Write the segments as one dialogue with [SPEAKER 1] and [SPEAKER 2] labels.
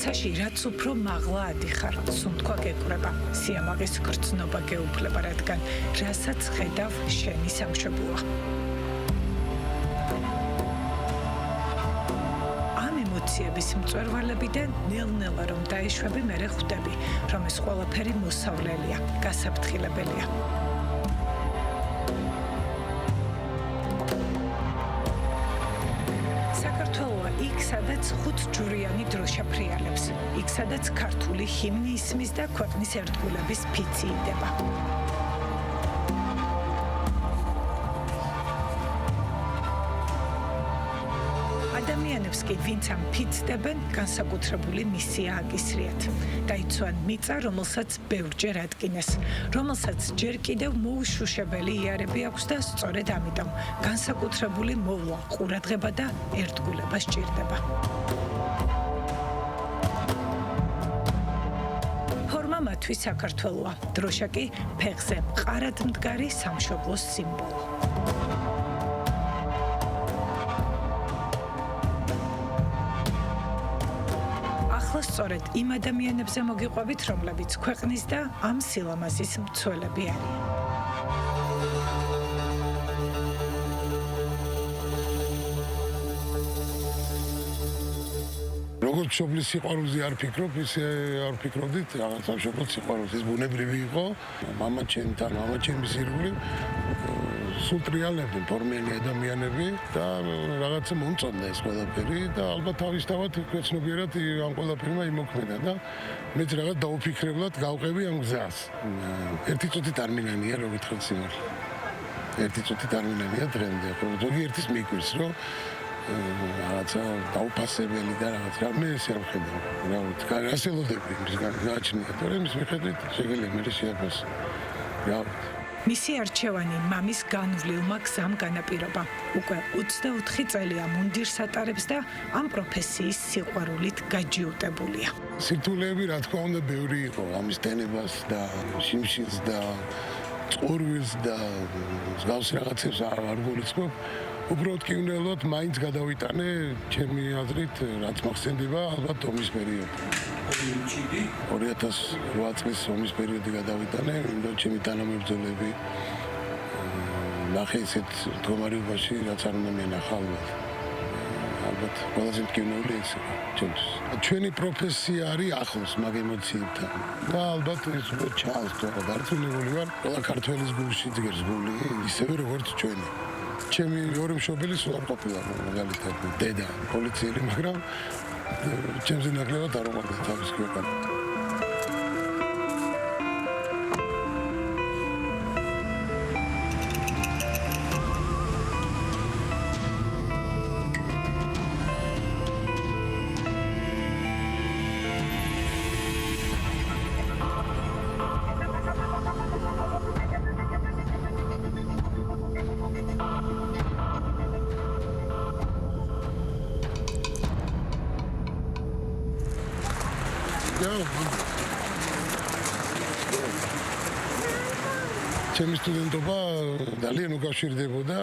[SPEAKER 1] რაღაცაში რაც უფრო მაღლა ადიხარ, სუნთქვა გეკვრება, სიამაყის გრძნობა გეუფლება, რადგან რასაც ხედავ შენი სამშობლოა. ამ ემოციების მწვერვალებიდან ნელ-ნელა რომ დაეშვები, მერე ხვდები, რომ ეს ყველაფერი მოსავლელია, გასაფრთხილებელია. იქ, სადაც ხუთჯვრიანი დროშა ფრიალებს, იქ, სადაც ქართული ჰიმნი ისმის და ქვეყნის ერთგულების ფიცი იდება. ადამიანებს კი, ვინც ამ ფიცს დებენ, განსაკუთრებული მისია აკისრიათ. დაიცვან მიწა, რომელსაც ბევრჯერ ადგინეს, რომელსაც ჯერ კიდევ მოუშუშებელი იარები აქვს და სწორედ ამიტომ განსაკუთრებული მოვლა, ყურადღება და ერთგულება სჭირდება. ფორმა მათთვის საქართველოა, დროშა კი ფეხზე მყარად მდგარი სამშობლოს სიმბოლო. სწორედ იმ ადამიანებზე მოგიყვებით, რომლებიც ქვეყნის და ამ სილამაზის მცველები არიან.
[SPEAKER 2] როგორც მშობლის სიყვარულზე არ ფიქრობ, ისე არ ფიქრობდით რაღაც სამშობლოს სიყვარულზე. ეს ბუნებრივი იყო. მამაჩემთან, მამაჩემის ირგვლივ სულ ტრიალებდნენ ფორმიანი ადამიანები და რაღაცა მომწონდა ეს ყველაფერი და ალბათ თავისთავად ქვეცნობიერად ამ ყველაფერმა იმოქმედა და მეც რაღაც დაუფიქრებლად გავყევი ამ გზას. ერთი წუთით არ მინანია, რო გითხრათ სიმართლე. ერთი წუთით არ მინანია დღემდე, ხოლმე ზოგიერთის მიკვირს, რომ რაღაცა დაუფასებელი და რაღაცა მე ესე არ ვხედავ. რას ელოდები იმისგან გააჩნია, თორემ იმის მიხედვით შეგიძლია მე შეაფასო.
[SPEAKER 1] მისი არჩევანი მამის განვლილმა გზამ განაპირობა. უკვე 24 წელია მუნდირს ატარებს და ამ პროფესიის სიყვარულით გაჯიუტებულია.
[SPEAKER 2] სირთულეები რა თქმა უნდა ბევრი იყო, ამის დენებას და შიმშილს და წყურვილს და მსგავს რაღაცებს არ გულისხმობ. უბრალოდ კი უნდათ მაინც გადავიტანე ჩემი აზრით, რაც მახსენდება ალბათ ომის პერიოდი. 2008 წლის ომის პერიოდი გადავიტანე, იმიტომ ჩემი თანამებრძოლები ნახე ისეთ მდგომარეობაში, რაც არ უნდა მენახა ალბათ ყველაზე მტკივნეული ეს იყო ჩემთვის. ჩვენი პროფესია არის ახლოს მაგ ემოციებთან და ალბათ ეს ჩანს, თუ არა დარწმუნებული ვარ, ყველა ქართველის გულში ძგერს გული, ისევე როგორც ჩვენი. ჩემი ორი მშობელი სულ არ ყოფილა მაგალითად დედა პოლიციელი, მაგრამ ჩემზე ნაკლებად არ უყვარდა თავის ქვეყანა. ჩემი სტუდენტობა ძალიან უკავშირდებოდა,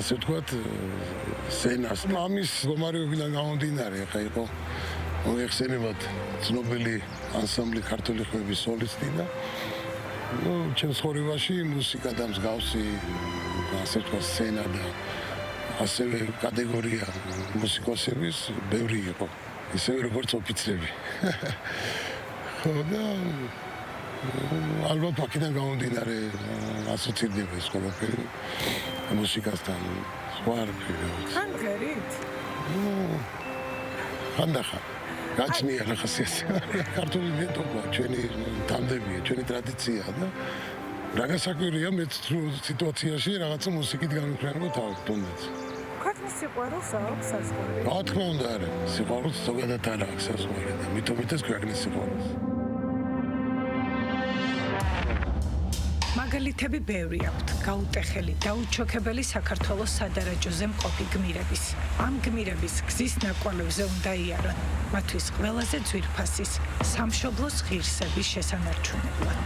[SPEAKER 2] ასე ვთქვათ, სცენას. მამის მდგომარეობიდან გამომდინარე, ხა იყო მოიხსენებათ ცნობილი ანსამბლი ქართული ხმების სოლისტი და ჩემს ცხოვრებაში მუსიკა და მსგავსი, ასე ვთქვათ, სცენა და ასევე კატეგორია მუსიკოსების ბევრი იყო. ისევე როგორც ოფიცრები. ხო და ალბათ აქედან გამომდინარე ასოცირდება ეს ყველაფერი მუსიკასთან. სხვა არ ვფიქრობ.
[SPEAKER 1] ხანგერით?
[SPEAKER 2] ხანდახან. გაჩნია ხასიათი. ქართული ნეტობა ჩვენი თამდებია, ჩვენი ტრადიციაა და რა გასაკვირია მეც სიტუაციაში რაღაცა მუსიკით გამიფრენო თავი თუნდაც.
[SPEAKER 1] ქვეყნის სიყვარულს აქვს საზღვარი.
[SPEAKER 2] რა თქმა უნდა არა, სიყვარულს ზოგადად არ აქვს საზღვარი და მithumetes ქვეყნის სიყვარულს.
[SPEAKER 1] მაგალითები ბევრი აქვთ, გაუტეხელი, დაუჩოქებელი საქართველოს სადარაჯოზე მყოფი გმირების. ამ გმირების გზის ნაკვალევზე უნდა იარონ, მათთვის ყველაზე ძვირფასის სამშობლოს ღირსების შესანარჩუნებლად.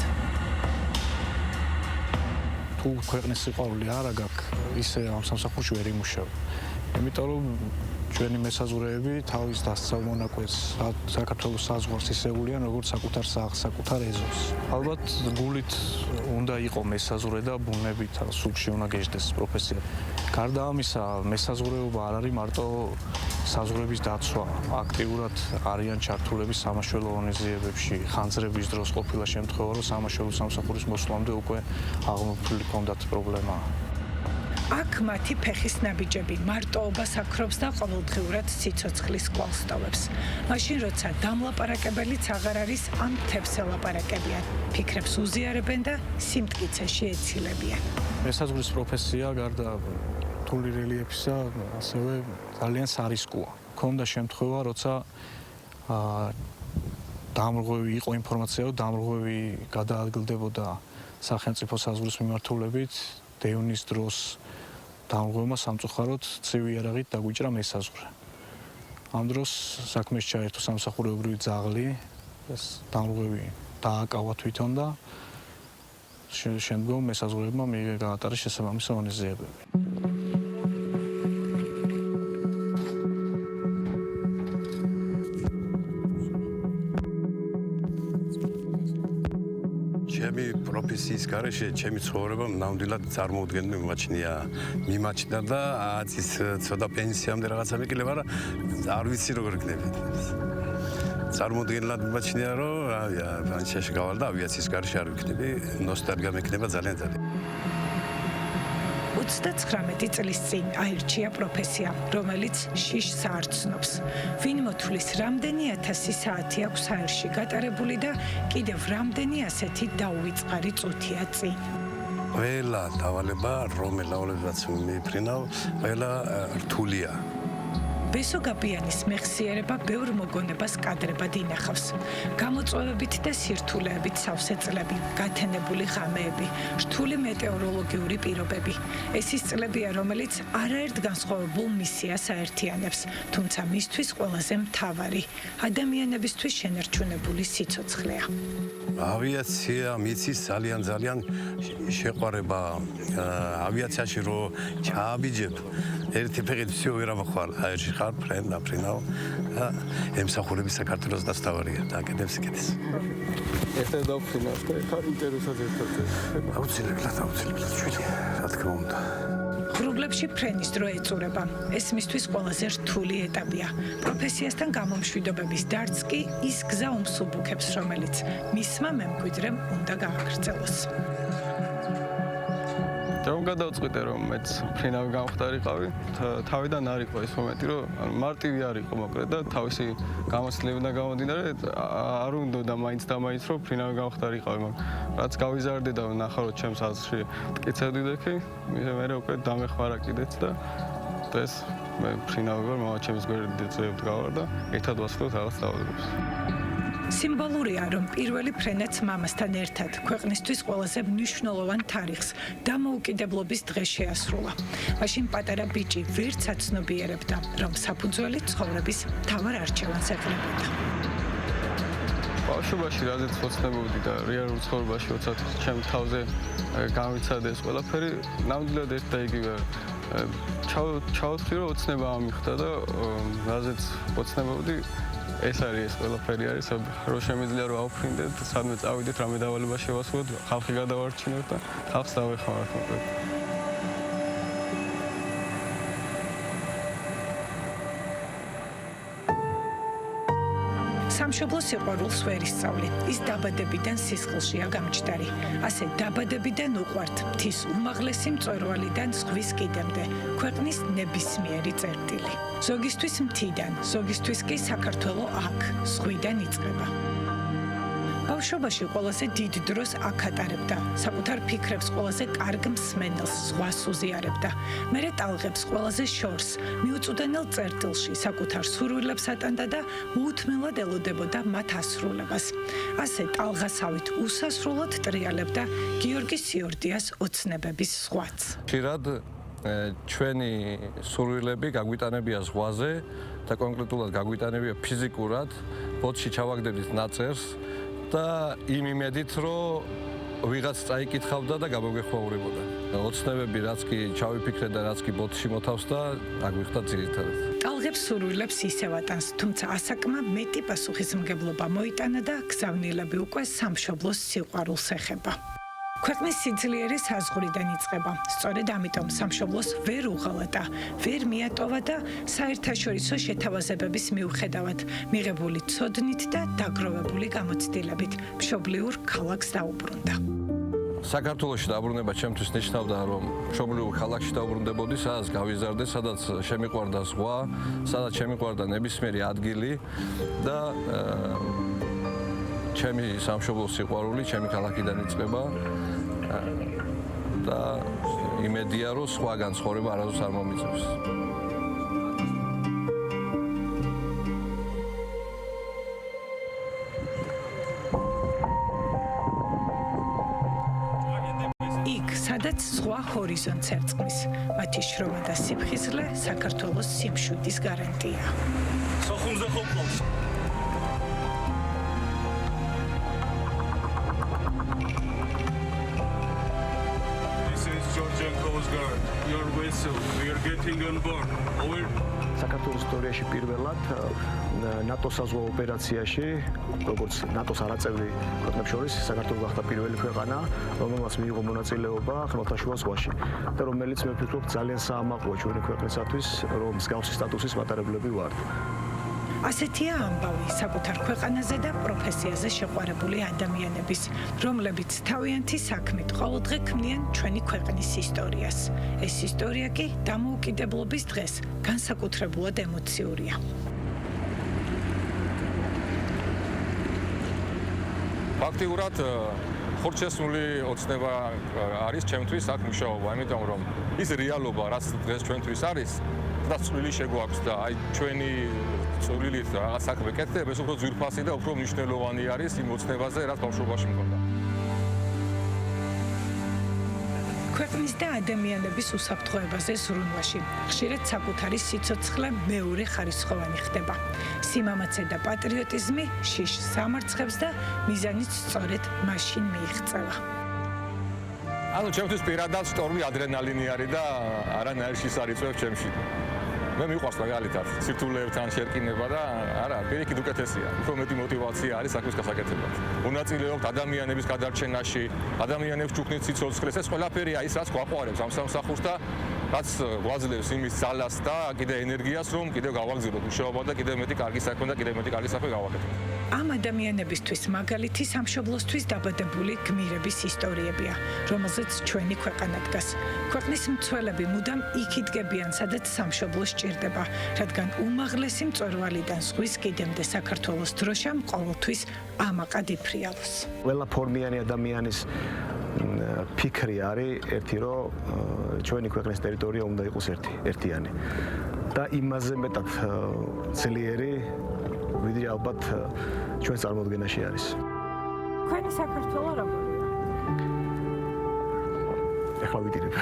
[SPEAKER 3] თუ ქვეყნის სიყვარული არა გაქვს, ისე ამ სამსახურში ვერ იმუშავ. იმიტომ რომ ჩვენი მესაზღვრეები თავის დასწავლ მონაკვეთს საქართველოს საზღვარს ისეულიან როგორც საკუთარ სახლს, საკუთარ ეზოს. ალბათ გულით უნდა იყო მესაზღვრე და ბუნებით სულში უნდა გეждდეს პროფესია. გარდა ამისა, მესაზღვრეობა არ არის მარტო საზღვრების დაცვა, აქტიურად არიან ჩართულები სამაშველო ღონისძიებებში. ხანძრების დროს ყოფილა შემთხვევა, რომ სამაშველო სამსახურის მოსვლამდე უკვე აღმოფხვრილი ჰქონდათ პრობლემა.
[SPEAKER 1] აქ მათი ფეხის ნაბიჯები მარტოობას აქრობს და ყოველდღიურად სიცოცხლის კვალს ტოვებს. მაშინ როცა დამლაპარაკებელიც აღარ არის, ამ თებს ელაპარაკებიან, ფიქრებს უზიარებენ და სიმტკიცეში ეცილებიან.
[SPEAKER 3] მესაზღვრის პროფესია გარდა რთული რელიეფისა, ასევე ძალიან სარისკოა. ქონდა შემთხვევა, როცა დამრღვევი იყო ინფორმაცია, რომ დამრღვევი გადაადგილდებოდა სახელმწიფო საზღვრის მიმართულებით, დევნის დროს დამრღვევმა სამწუხაროდ ცივი იარაღით დაგვიჭრა მესაზღვრე. ამ დროს საქმეს ჩაერთო სამსახურეობრივი ძაღლი, ეს დამრღვევი დააკავა თვითონ და შემდგომ მესაზღვრეებმა გაატარეს შესაბამისი ღონისძიებები.
[SPEAKER 4] ჩემი პროფესიის გარეშე ჩემი ცხოვრება ნამდვილად წარმოუდგენელი მიმაჩნდა და ის ცოტა პენსიამდე რაღაცა მიყიდება და არ ვიცი როგორ იქნება. წარმოუდგენლად მიმაჩნია რომ ფანჩაში გავალ და ავიაციის გარეშე არ ვიქნები, ნოსტალგია მექნება ძალიან.
[SPEAKER 1] 39 წლის წინ აირჩია პროფესია, რომელიც შიშს აარცნობს. ვინ მოთვლის რამდენი ათასი საათი აქვს აირში გატარებული და კიდევ რამდენი ასეთი დაუვიწყარი წუთია წინ.
[SPEAKER 4] ყველა დავალება, რომელსაც მიფრინავ, ყველა რთულია.
[SPEAKER 1] ბესო გაბიანის მეხსიერება ბევრ მოგონებას კადრებად ინახავს. გამოწვევებით და სირთულეებით სავსე წლები, გათენებული ღამეები, რთული მეტეოროლოგიური პირობები. ეს ის წლებია, რომელიც არაერთ განსხვავებულ მისიას აერთიანებს, თუმცა მისთვის ყველაზე მთავარი, ადამიანებისთვის შენარჩუნებული სიცოცხლეა.
[SPEAKER 4] ავიაცია მიცის ძალიან შეყვარება ავიაციაში რომ ჩააბიჯებ ერთი ფეხით всё ვერ ამახვალ აერში ხარ ფრენავ და ემსახურები საქართველოს დასტავარია და აკეთებს იკეთეს
[SPEAKER 5] ერთად დავფრინავ და ხარ ინტერვიუსაც ერთად
[SPEAKER 4] აუცილებლად შვილი რა თქმა უნდა
[SPEAKER 1] ღრუბლებში ფრენის დრო ეწურება. ეს მისთვის ყველაზე რთული ეტაპია. პროფესიასთან გამომშვიდობების დარც კი ის გზა უმსუბუქებს, რომელიც მისმა მემკვიდრემ უნდა გააგრძელოს.
[SPEAKER 5] რომ გადავწყვიტე რომ მეც ფრინავი გამختارიყავი, თავიდან არ იყო ეს მომენტი, რომ მარტივი არ იყო მოკლედ და თავისი გამოცდილებიდან გამომდინარე არ უნდა მაინც და მაინც რომ ფრინავი გამختارიყავი, მაგრამ რაც გავიზარდე და ნახა რომ ჩემს აზრში მტკიცებდი დექი, მე უკვე დამეხმარა კიდეც და დღეს მე ფრინავი ვარ, მამა ჩემს გვერდით გავარ და ერთად ვასრულებთ რაღაც დავალებებს.
[SPEAKER 1] სიმბოლურია, რომ პირველი ფრენაც მამასთან ერთად ქვეყნისთვის ყველაზე მნიშვნელოვან თარიღს დამოუკიდებლობის დღეს შეასრულა. მაშინ პატარა ბიჭი ვერც აცნობიერებდა, რომ საფუძველი ცხოვრების მთავარ არჩევანს ეყრებოდა.
[SPEAKER 5] ბავშვობაში რაზეც ოცნებობდი და რეალურ ცხოვრებაში როცა ჩემ თავზე გამიცადე ეს ყველაფერი, ნამდვილად ერთ და იგივე ჩავთვლი რომ ოცნება ამიხდა და რაზეც ოცნებობდი ეს არის ეს ყველაფერი არის, რომ შემიძლია რომ ავფრინდეთ, სადმე წავიდეთ, რამე დავალება შევასრულოთ, ხალხი გადავარჩინოთ და ხალხს დავეხმაროთ მოკლედ.
[SPEAKER 1] სამშობლოს სიყვარულს ვერ ისწავლი. ის დაბადებიდან სისხლშია გამჭდარი. ასე დაბადებიდან უყვართ მთის უმაღლესი მწვერვალიდან ზღვის კიდემდე, ქვეყნის ნებისმიერი წერტილი. ზოგისთვის მთიდან, ზოგისთვის კი საქართველო აქ, ზღვიდან იწყება. ბავშვობაში ყველაზე დიდ დროს აქ ატარებდა. საკუთარ ფიქრებს ყველაზე კარგ მსმენელს ზღვას უზიარებდა. მერე ტალღებს ყველაზე შორს, მიუწვდენელ წერტილში საკუთარ სურვილებს ატანდა და მოუთმენლად ელოდებოდა მათ ასრულებას. ასე ტალღასავით უსასრულოდ ტრიალებდა გიორგი სიორდიას ოცნებების ზღვაც.
[SPEAKER 6] ხშირად ჩვენი სურვილები გაგვიტანებია ზღვაზე და კონკრეტულად გაგვიტანებია ფიზიკურად, ბოთში ჩავაგდებდით ნაწერს და იმ იმედით, რომ ვიღაც წაიკითხავდა და გამოგეხვაურებოდა. ოცნებები რაც კი ჩავიფიქრე და რაც კი ბოთში მოთავს და აგვიხდა ძირითადად.
[SPEAKER 1] ტალღებს სურვილებს ისევ ატანს, თუმცა ასაკმა მეტი პასუხისმგებლობა მოიტანა და გზავნილები უკვე სამშობლოს სიყვარულს ეხება. ქვეყნის სიძლიერე საზღვრიდან იწყება. სწორედ ამიტომ სამშობლოს ვერ უღალატა, ვერ მიატოვა და საერთაშორისო შეთავაზებების მიუხედავად მიღებული ცოდნით და დაგროვებული გამოცდილებით მშობლიურ ქალაქს დაუბრუნდა.
[SPEAKER 6] საქართველოში დაბრუნება ჩემთვის ნიშნავდა, რომ მშობლიურ ქალაქში დავბრუნდებოდი, სადაც გავიზარდე, სადაც შემიყვარდა ზღვა, სადაც შემიყვარდა ნებისმიერი ადგილი და ჩემი სამშობლოს სიყვარული ჩემი ქალაქიდან იწყება და იმედია, რომ სხვაგან ცხოვრება არასდროს არ მომიწევს.
[SPEAKER 1] იქ, სადაც ზღვა ჰორიზონტს ერწყმის, მათი შრომა და სიფხიზლე საქართველოს სიმშვიდის გარანტია.
[SPEAKER 7] სოხუმზე ხომყავს. Your vessel, we are getting on board. Over.
[SPEAKER 8] საქართველოს ისტორიაში პირველად ნატოს საზღვაო ოპერაციაში, როგორც ნატოს არაწევრი ქვეყნებს შორის, საქართველო გახდა პირველი ქვეყანა, რომელმაც მიიღო მონაწილეობა ხმელთაშუა ზღვაში და რომელიც მე ვფიქრობ ძალიან საამაყოა ჩვენი ქვეყნისათვის, რომ მსგავსი სტატუსის მატარებლები ვართ.
[SPEAKER 1] ასეთია ამბავი საკუთარ ქვეყანაზე და პროფესიაზე შეყვარებული ადამიანების, რომლებიც თავიანთი საქმით ყოველდღე ქმნიან ჩვენი ქვეყნის ისტორიას. ეს ისტორია კი დამოუკიდებლობის დღეს განსაკუთრებულად ემოციურია.
[SPEAKER 9] ფაქტიურად ხორცესული ოცნება არის ჩემთვის აქ მუშაობა, იმიტომ რომ ის რეალობა, რაც დღეს ჩვენთვის არის, და წვლილი შეგვაქვს და აი ჩვენი წვლილით რაღაც საქმე კეთდება, ეს უფრო ძვირფასი და უფრო მნიშვნელოვანი არის იმ ოცნებაზე, რაც ბავშვობაში მქონდა.
[SPEAKER 1] ქვეყნის და ადამიანების უსაფრთხოებაზე ზრუნვაში ხშირად საკუთარი სიცოცხლე მეორე ხარისხოვანი ხდება. სიმამაცე და პატრიოტიზმი შიშს სამარცხებს და მიზანიც სწორედ მაშინ მიიღწევა.
[SPEAKER 9] ანუ ჩემთვის პირადად შტორმი ადრენალინი არის და არანაირ შისარიწევს ჩემში. მე მიყვარს მაგალითად სირთულეებთან შერკინება და არა, პირიქით უკეთესია. უფრო მეტი мотиваცია არის საქმის გასაკეთებლად. მონაწილეობთ ადამიანების გადარჩენაში, ადამიანებს ჯუხნით სიცოცხლეს, ეს ყველაფერია ის, რაც გვაყვარებს ამ სამსახურს და რაც გვაძლევს იმის ძალას და კიდე ენერგიას, რომ კიდევ გავაგზავნოთ მუშაობა და კიდევ მეტი კარგი საქმე და კიდევ მეტი კარგი საქმე გავაკეთოთ.
[SPEAKER 1] ამ ადამიანებისთვის მაგალითი სამშობლოსთვის დაბადებული გმირების ისტორიებია, რომელზეც ჩვენი ქვეყანა დგას. ქვეყნის მცველები მუდამ იქ იდგებიან, სადაც სამშობლო სჭირდება, რადგან უმაღლესი მწვერვალიდან ზღვის კიდემდე საქართველოს დროშამ ყოველთვის ამაყად იფრიალოს.
[SPEAKER 8] ყველა ფორმიანი ადამიანის ფიქრი არის ერთი, რომ ჩვენი ქვეყნის ტერიტორია უნდა იყოს ერთიანი. და იმაზე მეტად ძლიერი ვიდრე ალბათ ჩვენ წარმოდგენაში არის.
[SPEAKER 1] თქვენი საქართველო როგორია?
[SPEAKER 8] ეხლა ვიდირებ.